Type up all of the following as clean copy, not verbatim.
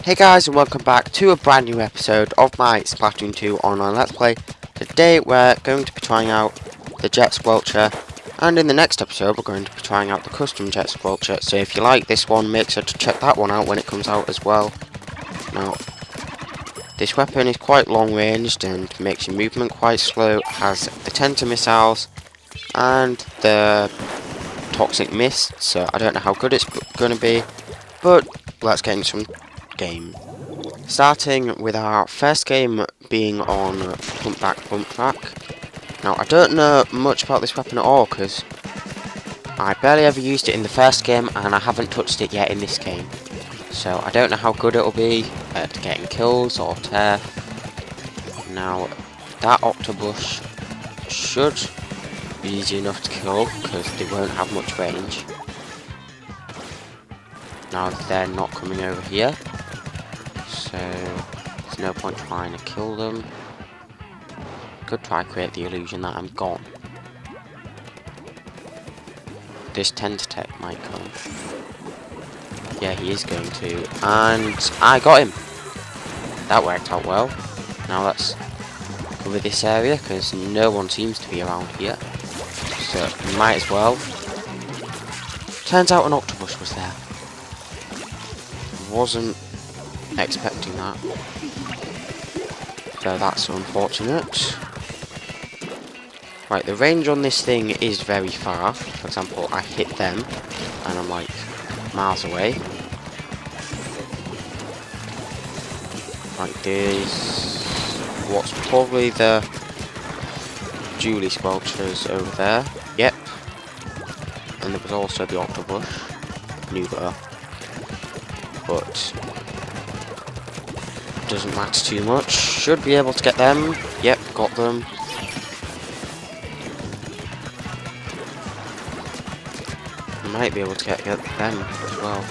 Hey guys, and welcome back to a brand new episode of my Splatoon 2 online Let's Play. Today we're going to be trying out the Jet Squelcher, and in the next episode we're going to be trying out the custom Jet Squelcher. So if you like this one, make sure to check that one out when it comes out as well. Now, this weapon is quite long ranged and makes your movement quite slow. It has the Tenta missiles and the toxic mist, so I don't know how good it's going to be, but let's get into some game. Starting with our first game being on Pump Back Pump Track. Now I don't know much about this weapon at all because I barely ever used it in the first game and I haven't touched it yet in this game. So I don't know how good it'll be at getting kills or tear. Now that octobus should be easy enough to kill because they won't have much range. Now they're not coming over here, so there's no point trying to kill them. Could try to create the illusion that I'm gone. This Tenta might come. Yeah, he is going to, and I got him. That worked out well. Now let's cover this area because no one seems to be around here, so we might as well. Turns out an octopus was there. Wasn't expecting that, so that's unfortunate. Right, the range on this thing is very far. For example, I hit them and I'm like miles away. Right, there's what's probably the Julie Squelchers over there. Yep. And there was also the octopus. Knew that. But doesn't matter too much. Should be able to get them. Yep, got them. Might be able to get them as well.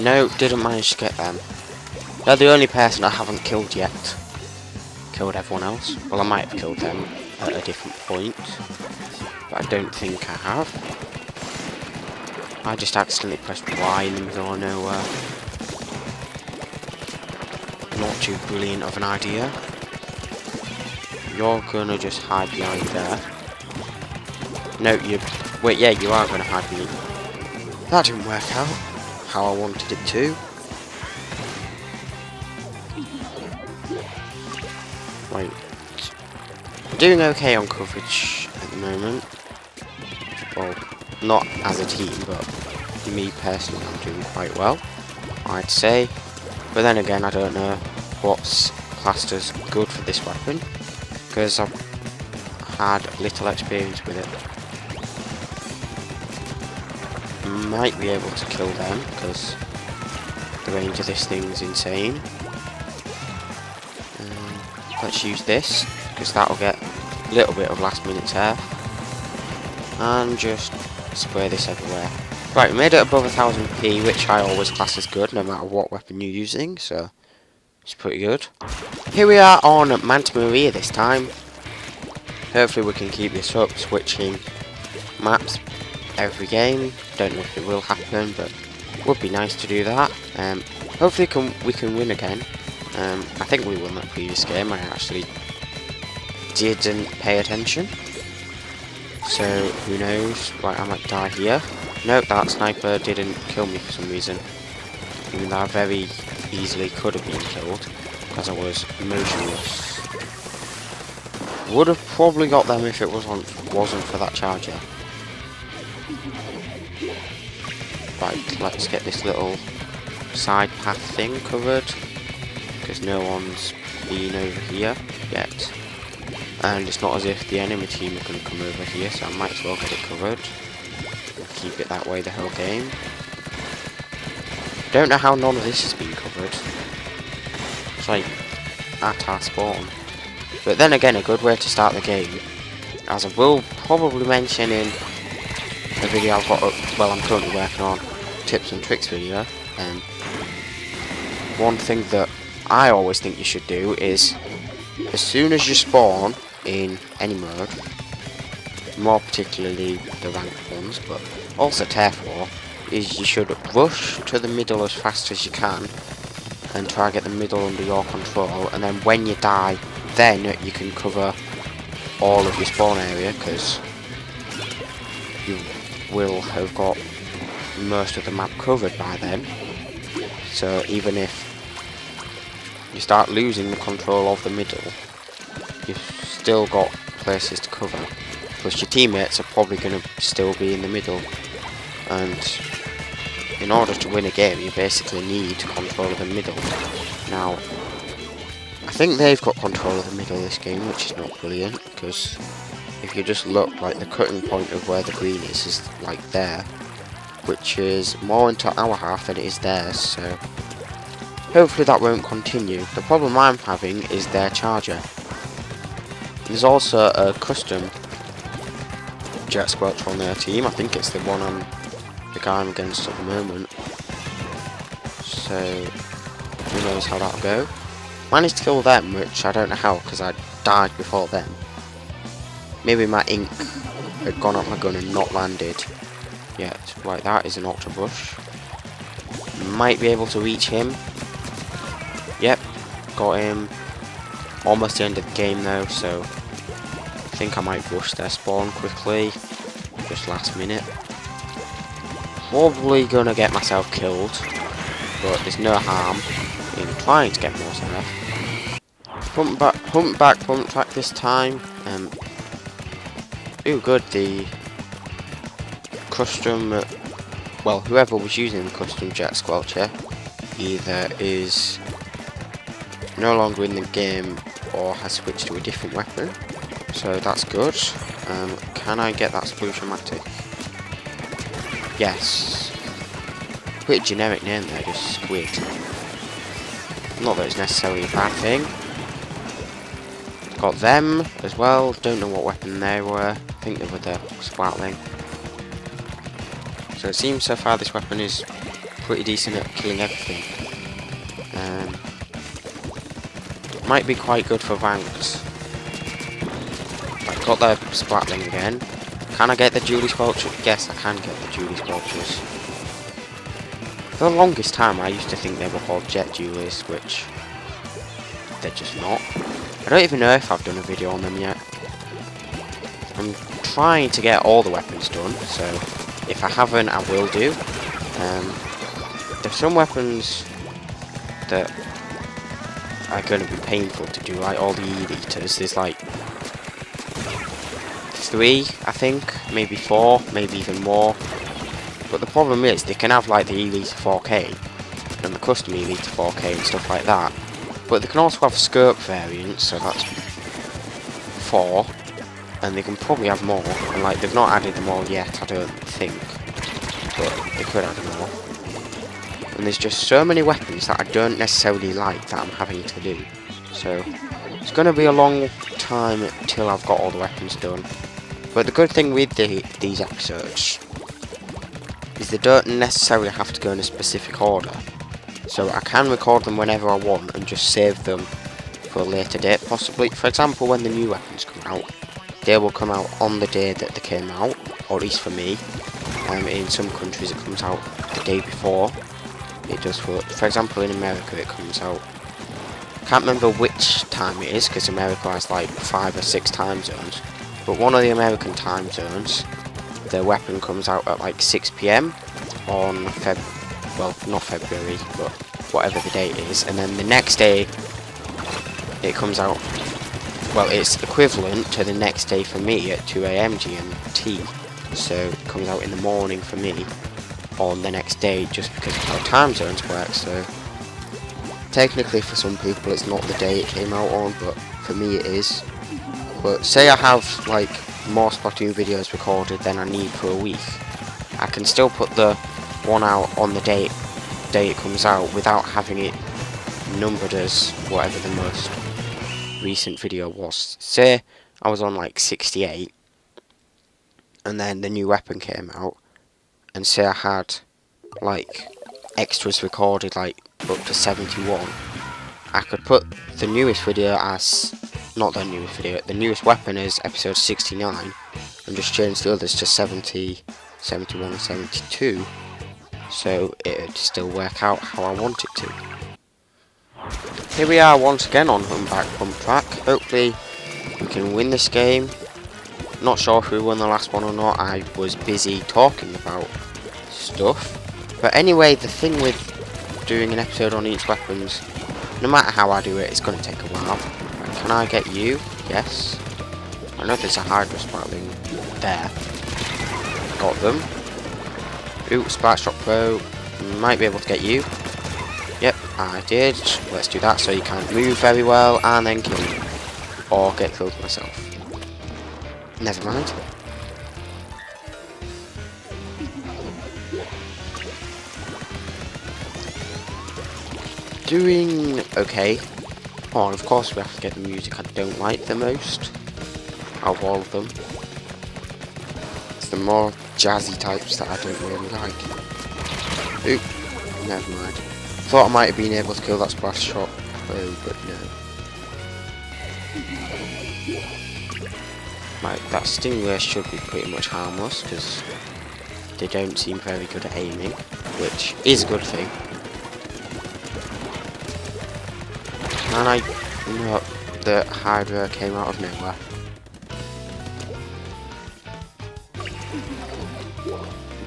No, didn't manage to get them. They're the only person I haven't killed yet. Killed everyone else. Well, I might have killed them at a different point, but I don't think I have. I just accidentally pressed Y in the middle of nowhere. Not too brilliant of an idea. You're gonna just hide behind there. No, you... Wait, yeah, you are gonna hide behind. That didn't work out how I wanted it to. Wait. I'm doing okay on coverage at the moment. Well, not as a team, but me personally, I'm doing quite well, I'd say. But then again, I don't know what's classed as good for this weapon, because I've had little experience with it. Might be able to kill them, because the range of this thing's insane. Let's use this, because that'll get a little bit of last minute tear. And just spray this everywhere. Right, we made it above 1000p, which I always class as good, no matter what weapon you're using, so it's pretty good. Here we are on Manta Maria this time. Hopefully we can keep this up, switching maps every game. Don't know if it will happen, but it would be nice to do that. Hopefully we can win again. I think we won that previous game. I actually didn't pay attention, so who knows. Right, I might die here. Nope, that sniper didn't kill me for some reason, even though I very easily could have been killed because I was motionless. Would have probably got them if it wasn't for that charger. Right, let's get this little side path thing covered, because no one's been over here yet. And it's not as if the enemy team are going to come over here, so I might as well get it covered. Keep it that way the whole game. Don't know how none of this has been covered. It's like at our spawn. But then again, a good way to start the game, as I will probably mention in the video I've got up, well, I'm currently working on, tips and tricks video. One thing that I always think you should do is, as soon as you spawn in any mode, more particularly the ranked ones, but also tier 4, is you should rush to the middle as fast as you can and try to get the middle under your control, and then when you die, then you can cover all of your spawn area, because you will have got most of the map covered by then. So even if you start losing the control of the middle, you've still got places to cover. Plus your teammates are probably going to still be in the middle, and in order to win a game you basically need control of the middle. Now, I think they've got control of the middle this game, which is not brilliant, because if you just look, like, the cutting point of where the green is like there, which is more into our half than it is theirs, so hopefully that won't continue. The problem I'm having is their charger. There's also a custom Jet Squelcher on their team. I think it's the one the guy I'm against at the moment. So who knows how that'll go. Managed to kill them, which I don't know how, because I died before them. Maybe my ink had gone up my gun and not landed yet. Right, that is an octobrush. Might be able to reach him. Yep, got him. Almost the end of the game though, so I think I might rush their spawn quickly. Just last minute. Probably gonna get myself killed, but there's no harm in trying to get more stuff. Pump back, pump track this time. Ooh, good, the custom, well, whoever was using the custom Jet Squelcher either is no longer in the game or has switched to a different weapon, so that's good. Can I get that Splatoon? Yes. Pretty generic name there, just Squid. Not that it's necessarily a bad thing. Got them as well, don't know what weapon they were. I think they were the Splatling. So it seems so far this weapon is pretty decent at killing everything. Might be quite good for ranks. Right, got the Splatling again. Can I get the Julie Squelcher? Yes, I can get the Julie Squelchers. For the longest time I used to think they were called Jet Julies, which they're just not. I don't even know if I've done a video on them yet. I'm trying to get all the weapons done, so if I haven't, I will do. There's some weapons that are going to be painful to do, like all the E-liters. There's like 3, I think, maybe 4, maybe even more. But the problem is, they can have like the E-liter 4K and the custom E-liter 4K and stuff like that. But they can also have scope variants, so that's 4. And they can probably have more, and like they've not added them all yet, I don't think, but they could add more. And there's just so many weapons that I don't necessarily like that I'm having to do, so it's going to be a long time till I've got all the weapons done. But the good thing with these episodes is they don't necessarily have to go in a specific order, so I can record them whenever I want and just save them for a later date, possibly. For example, when the new weapons come out, they will come out on the day that they came out, or at least for me. In some countries it comes out the day before. It does, for example, in America it comes out, I can't remember which time it is, because America has like 5 or 6 time zones, but one of the American time zones, the weapon comes out at like 6 PM on well, not February, but whatever the date is, and then the next day it comes out, well, it's equivalent to the next day for me at 2 AM GMT, so it comes out in the morning for me on the next day, just because of how time zones work. So technically for some people it's not the day it came out on, but for me it is. But say I have like more Splatoon videos recorded than I need for a week, I can still put the one out on the day it comes out without having it numbered as whatever the most recent video was. Say I was on like 68 and then the new weapon came out, and say I had like extras recorded like up to 71, I could put the newest video as, not the newest video, the newest weapon as episode 69, and just change the others to 70, 71 and 72, so it'd still work out how I want it to. Here we are once again on Home Back Pump Track. Hopefully we can win this game. Not sure if we won the last one or not. I was busy talking about stuff. But anyway, the thing with doing an episode on each weapons, no matter how I do it, it's going to take a while. Right, can I get you? Yes. I know there's a Hydra spiraling there. Got them. Ooh, Spark Shock Pro. Might be able to get you. Yep, I did. Let's do that so you can't move very well and then kill you. Or get killed myself. Never mind. Doing okay. Oh, and of course we have to get the music I don't like the most out of all of them. It's the more jazzy types that I don't really like. Oop, never mind. Thought I might have been able to kill that splash shot, but no. Right, that Stingray should be pretty much harmless because they don't seem very good at aiming, which is a good thing. And I know the Hydra came out of nowhere.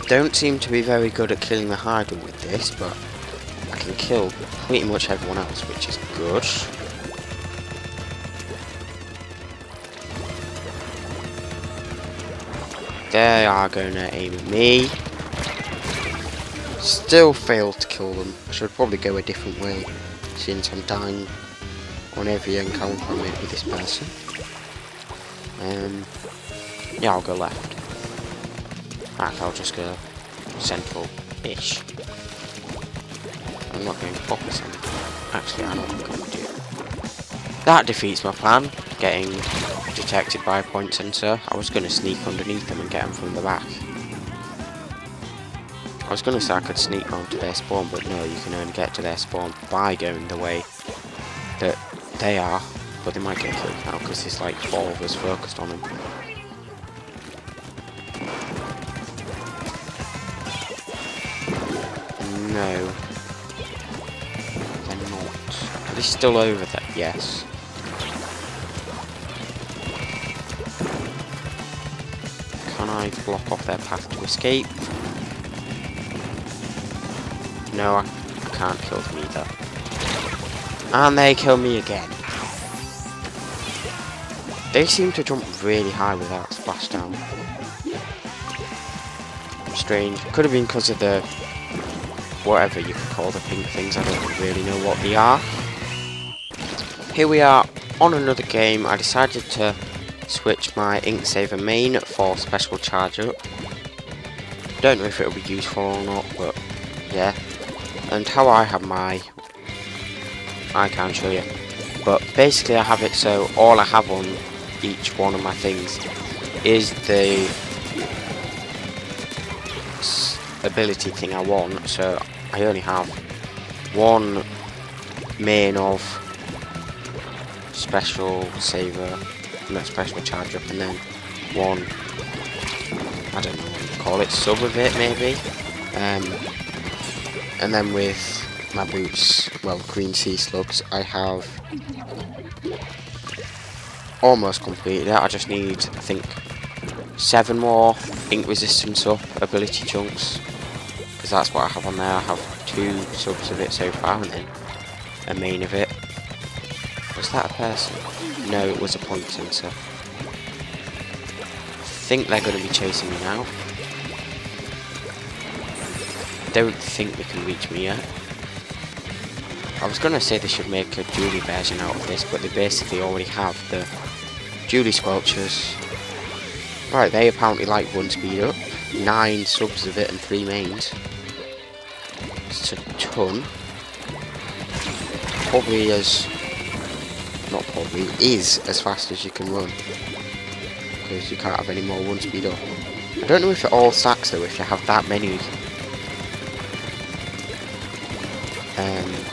Don't seem to be very good at killing the Hydra with this, but I can kill pretty much everyone else, which is good. They are going to aim at me. Still failed to kill them. I should probably go a different way, since I'm dying on every encounter I make with this person. Yeah, I'll go left. Right, I'll just go central-ish. I'm not going proper central. Actually, I know what I'm going to do. That defeats my plan, getting detected by a point sensor. I was going to sneak underneath them and get them from the back. I was going to say I could sneak onto their spawn, but no, you can only get to their spawn by going the way that they are. But they might get killed now because there's like 4 of us focused on them. No. They're not. Are they still over there? Yes. Can I block off their path to escape? No, I can't kill them either. And they kill me again. They seem to jump really high without splashdown. Strange. Could have been because of the whatever you could call the pink things. I don't really know what they are. Here we are on another game. I decided to switch my ink saver main for special charge up. Don't know if it'll be useful or not, but yeah. And how I have my, I can't show you, but basically I have it so all I have on each one of my things is the ability thing I want. So I only have one main of special saver, no, special charge up, and then one, I don't know what you call it, sub of it maybe. And then with my boots, well, green sea slugs, I have almost completed it. I just need, I think, 7 more ink resistance up ability chunks, because that's what I have on there. I have 2 subs of it so far, and then a main of it. Was that a person? No, it was a point sensor. I think they're going to be chasing me now. Don't think they can reach me yet. I was going to say they should make a dually version out of this, but they basically already have the dually squelchers. Right, they apparently like 1 speed up, 9 subs of it and 3 mains. It's a ton. Probably as, not probably, is as fast as you can run. Because you can't have any more 1 speed up. I don't know if it all stacks though, if you have that many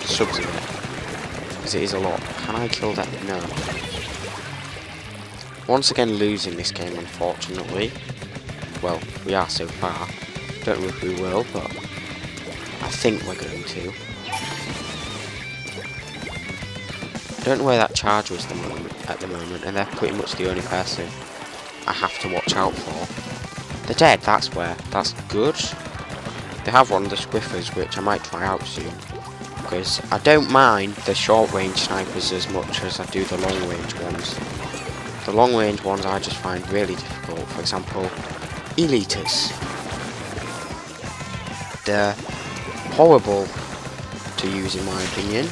subs in it, because it is a lot. Can I kill that? No. Once again losing this game, unfortunately. Well, we are so far. Don't know if we will, but I think we're going to. Don't know where that charger is at the moment, and they're pretty much the only person I have to watch out for. They're dead, that's where. That's good. They have one of the squiffers, which I might try out soon. Because I don't mind the short range snipers as much as I do the long range ones. The long range ones I just find really difficult. For example, Elites. They're horrible to use in my opinion,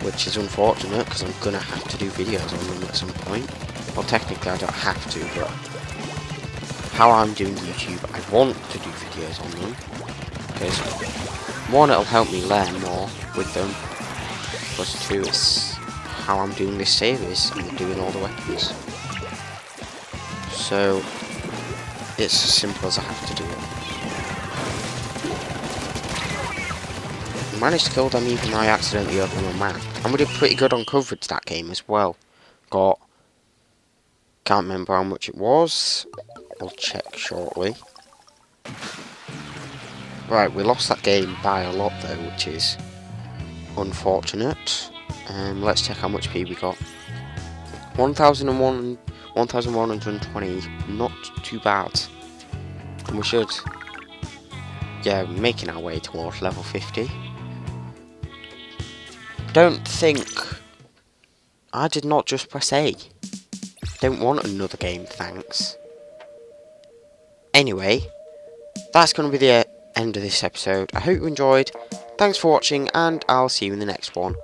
which is unfortunate because I'm gonna have to do videos on them at some point. Well, technically I don't have to, but how I'm doing YouTube, I want to do videos on them because one, it'll help me learn more with them, plus two, it's how I'm doing this series and doing all the weapons. So it's as simple as I have to do it. I managed to kill them even though I accidentally opened my map. And we did pretty good on coverage that game as well. Can't remember how much it was. I'll check shortly. Right, we lost that game by a lot though, which is unfortunate. Let's check how much P we got. 1,120, not too bad. And we should, yeah, making our way towards level 50. Don't think, I did not just press A. Don't want another game, thanks. Anyway, that's going to be the end of this episode. I hope you enjoyed. Thanks for watching, and I'll see you in the next one.